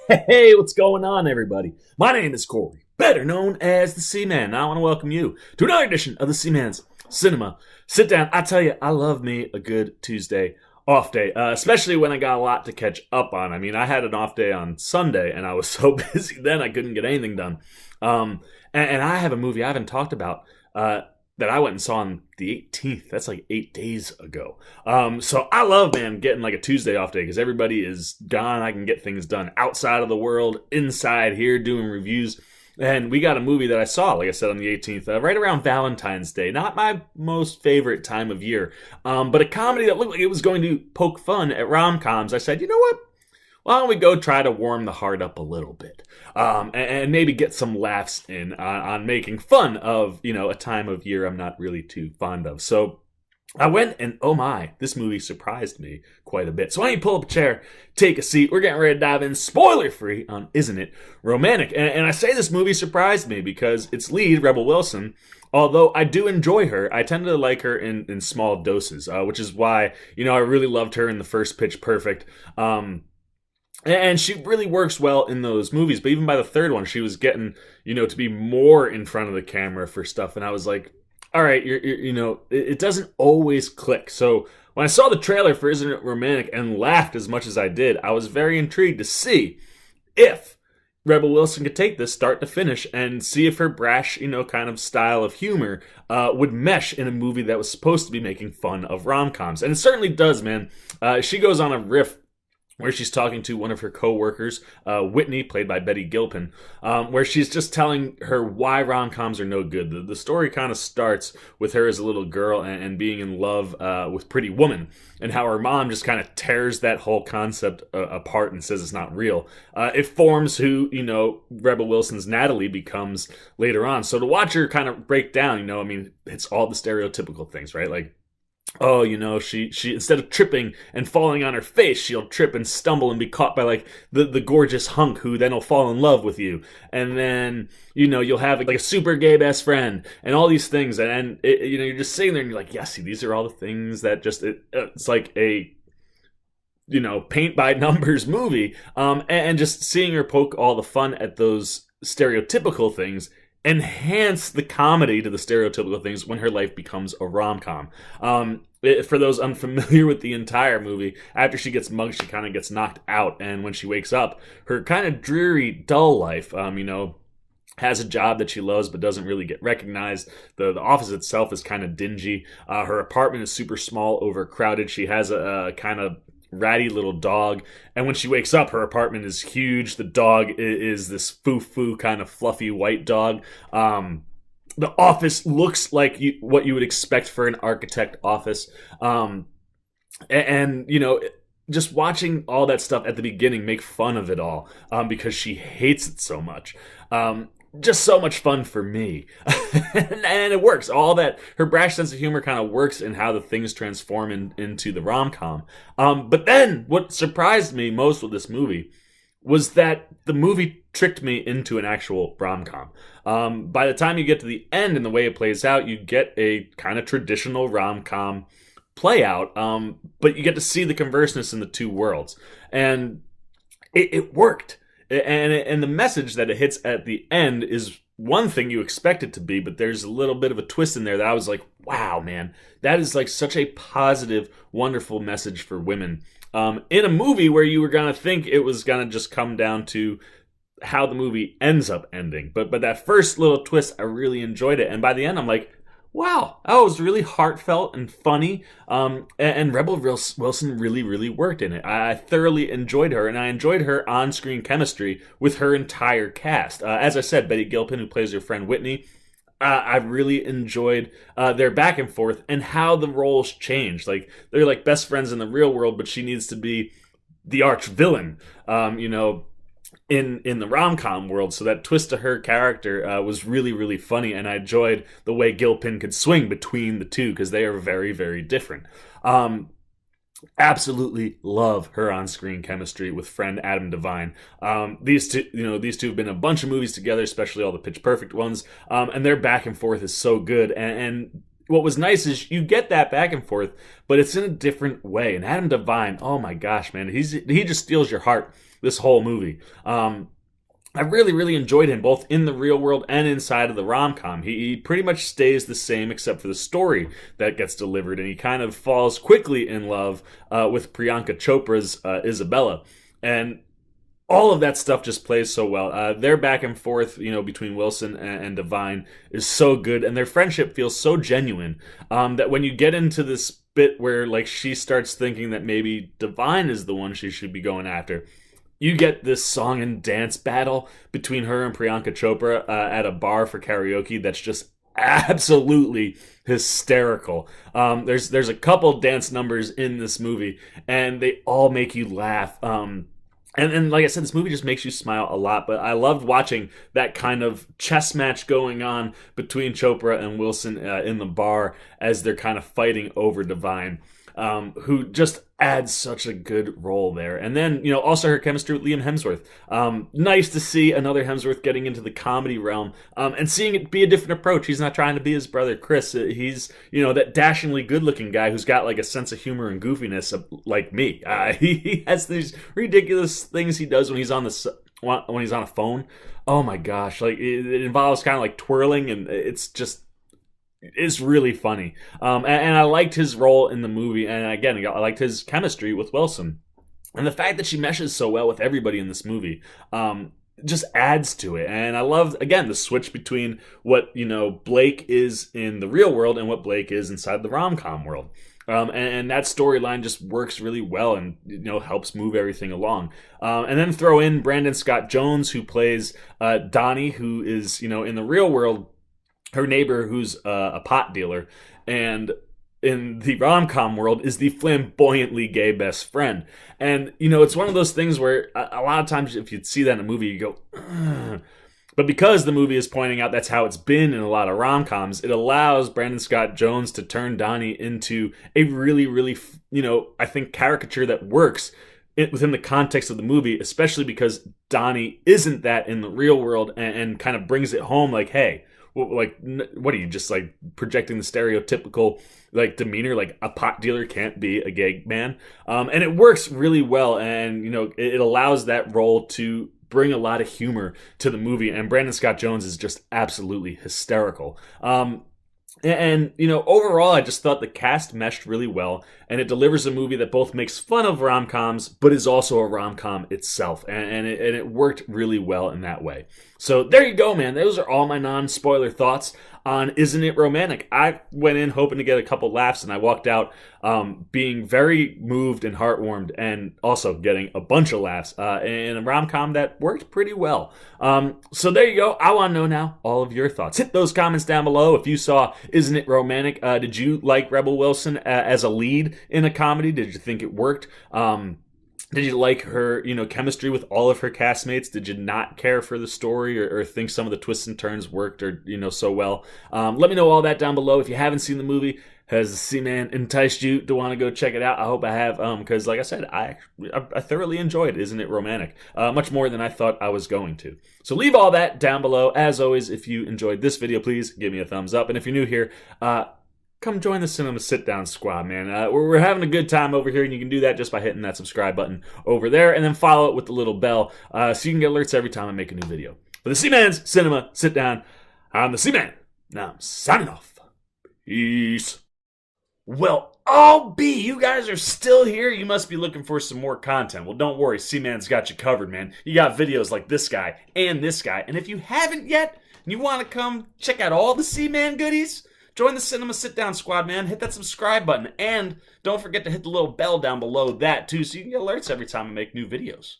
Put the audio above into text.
Hey, what's going on, everybody? My name is Corey, better known as the Seaman. And I want to welcome you to another edition of the Seaman's Cinema Sit Down. I tell you, I love me a good Tuesday off day, especially when I got a lot to catch up on. I mean, I had an off day on Sunday, and I was so busy then I couldn't get anything done. And I have a movie I haven't talked about that I went and saw on the 18th. That's like 8 days ago. So I love, man, getting like a Tuesday off day because everybody is gone. I can get things done outside of the world, inside here, doing reviews. And we got a movie that I saw, like I said, on the 18th, right around Valentine's Day. Not my most favorite time of year, but a comedy that looked like it was going to poke fun at RomComs. I said, you know what? Why don't we go try to warm the heart up a little bit and maybe get some laughs in on making fun of, a time of year I'm not really too fond of. So I went and, oh my, this movie surprised me quite a bit. So why don't you pull up a chair, take a seat. We're getting ready to dive in spoiler-free on Isn't It Romantic? And I say this movie surprised me because its lead, Rebel Wilson, although I do enjoy her, I tend to like her in small doses, which is why, I really loved her in the first Pitch Perfect. And she really works well in those movies. But even by the third one, she was getting, to be more in front of the camera for stuff. And I was like, all right, it doesn't always click. So when I saw the trailer for Isn't It Romantic and laughed as much as I did, I was very intrigued to see if Rebel Wilson could take this start to finish and see if her brash, kind of style of humor would mesh in a movie that was supposed to be making fun of rom-coms. And it certainly does, man. She goes on a riff where she's talking to one of her co-workers, Whitney, played by Betty Gilpin, where she's just telling her why rom-coms are no good. The story kind of starts with her as a little girl and being in love with Pretty Woman, and how her mom just kind of tears that whole concept apart and says it's not real. It forms who, Rebel Wilson's Natalie becomes later on. So to watch her kind of break down, it's all the stereotypical things, right? Like, oh, she instead of tripping and falling on her face, she'll trip and stumble and be caught by like the gorgeous hunk who then will fall in love with you. And then, you'll have like a super gay best friend and all these things. And you're just sitting there and you're like, yeah, see, these are all the things that just, it's like a, paint by numbers movie. And just seeing her poke all the fun at those stereotypical things enhance the comedy to the stereotypical things when her life becomes a rom-com. For those unfamiliar with the entire movie, after she gets mugged, she kind of gets knocked out, and when she wakes up, her kind of dreary, dull life, has a job that she loves but doesn't really get recognized. The office itself is kind of dingy. Her apartment is super small, overcrowded. She has a kind of ratty little dog, and when she wakes up, her apartment is huge. The dog is this foo-foo kind of fluffy white dog. The office looks like what you would expect for an architect office. Just watching all that stuff at the beginning make fun of it all because she hates it so much. Just so much fun for me. And it works. All that, her brash sense of humor kind of works in how the things transform into the rom-com. But then what surprised me most with this movie was that the movie tricked me into an actual rom-com. By the time you get to the end and the way it plays out, you get a kind of traditional rom-com play out, but you get to see the converseness in the two worlds. And it worked. And the message that it hits at the end is one thing you expect it to be, but there's a little bit of a twist in there that I was like, wow, man, that is like such a positive, wonderful message for women. In a movie where you were going to think it was going to just come down to how the movie ends up ending. But that first little twist, I really enjoyed it. And by the end, I'm like, wow, that was really heartfelt and funny. And Rebel Wilson really, really worked in it. I thoroughly enjoyed her, and I enjoyed her on-screen chemistry with her entire cast. As I said, Betty Gilpin, who plays her friend Whitney, I really enjoyed their back and forth and how the roles changed. Like, they're like best friends in the real world, but she needs to be the arch villain, in the rom-com world. So that twist to her character was really, really funny, and I enjoyed the way Gilpin could swing between the two because they are very, very different. Absolutely love her on-screen chemistry with friend Adam Devine. These two have been in a bunch of movies together, especially all the Pitch Perfect ones, and their back and forth is so good. And what was nice is you get that back and forth, but it's in a different way. And Adam Devine, oh my gosh, man, he just steals your heart this whole movie. I really, really enjoyed him both in the real world and inside of the rom-com. He pretty much stays the same except for the story that gets delivered, and he kind of falls quickly in love with Priyanka Chopra's Isabella. And all of that stuff just plays so well. Their back and forth, between Wilson and Devine is so good, and their friendship feels so genuine that when you get into this bit where like she starts thinking that maybe Devine is the one she should be going after, you get this song and dance battle between her and Priyanka Chopra at a bar for karaoke that's just absolutely hysterical. There's a couple dance numbers in this movie, and they all make you laugh. And like I said, this movie just makes you smile a lot, but I loved watching that kind of chess match going on between Chopra and Wilson in the bar as they're kind of fighting over Devine. Who just adds such a good role there. And then, also her chemistry with Liam Hemsworth. Nice to see another Hemsworth getting into the comedy realm and seeing it be a different approach. He's not trying to be his brother Chris. He's, that dashingly good-looking guy who's got like a sense of humor and goofiness like me. He has these ridiculous things he does when he's on a phone. Oh my gosh, like it involves kind of like twirling, and it's really funny. And I liked his role in the movie. And again, I liked his chemistry with Wilson. And the fact that she meshes so well with everybody in this movie just adds to it. And I love, again, the switch between what, Blake is in the real world and what Blake is inside the rom-com world. And that storyline just works really well and, helps move everything along. And then throw in Brandon Scott Jones, who plays Donnie, who is, in the real world, her neighbor who's a pot dealer, and in the rom-com world is the flamboyantly gay best friend. And, it's one of those things where a lot of times if you see that in a movie, you go, ugh. But because the movie is pointing out that's how it's been in a lot of rom-coms, it allows Brandon Scott Jones to turn Donnie into a really, really, I think caricature that works within the context of the movie, especially because Donnie isn't that in the real world and kind of brings it home like, hey, like, what are you, just like projecting the stereotypical like demeanor, like a pot dealer can't be a gay man, and it works really well. And it allows that role to bring a lot of humor to the movie, and Brandon Scott Jones is just absolutely hysterical. And overall, I just thought the cast meshed really well, and it delivers a movie that both makes fun of rom-coms, but is also a rom-com itself, and it worked really well in that way. So there you go, man. Those are all my non-spoiler thoughts on Isn't It Romantic? I went in hoping to get a couple laughs, and I walked out being very moved and heartwarmed, and also getting a bunch of laughs in a rom-com that worked pretty well. So there you go. I want to know now all of your thoughts. Hit those comments down below. If you saw Isn't It Romantic, did you like Rebel Wilson as a lead in a comedy? Did you think it worked? Did you like her, chemistry with all of her castmates? Did you not care for the story or think some of the twists and turns worked or, so well? Let me know all that down below. If you haven't seen the movie, has the Seaman enticed you to want to go check it out? I hope I have, because like I said, I thoroughly enjoyed Isn't It Romantic? Much more than I thought I was going to. So leave all that down below. As always, if you enjoyed this video, please give me a thumbs up. And if you're new here, come join the Cinema Sit-Down squad, man. We're having a good time over here, and you can do that just by hitting that subscribe button over there, and then follow it with the little bell so you can get alerts every time I make a new video. For the Seaman's Cinema Sit-Down, I'm the Seaman. Now I'm signing off. Peace. Well, you guys are still here? You must be looking for some more content. Well, don't worry. Seaman's got you covered, man. You got videos like this guy, and if you haven't yet, and you want to come check out all the Seaman goodies, join the Cinema Sit-Down squad, man. Hit that subscribe button. And don't forget to hit the little bell down below that, too, so you can get alerts every time I make new videos.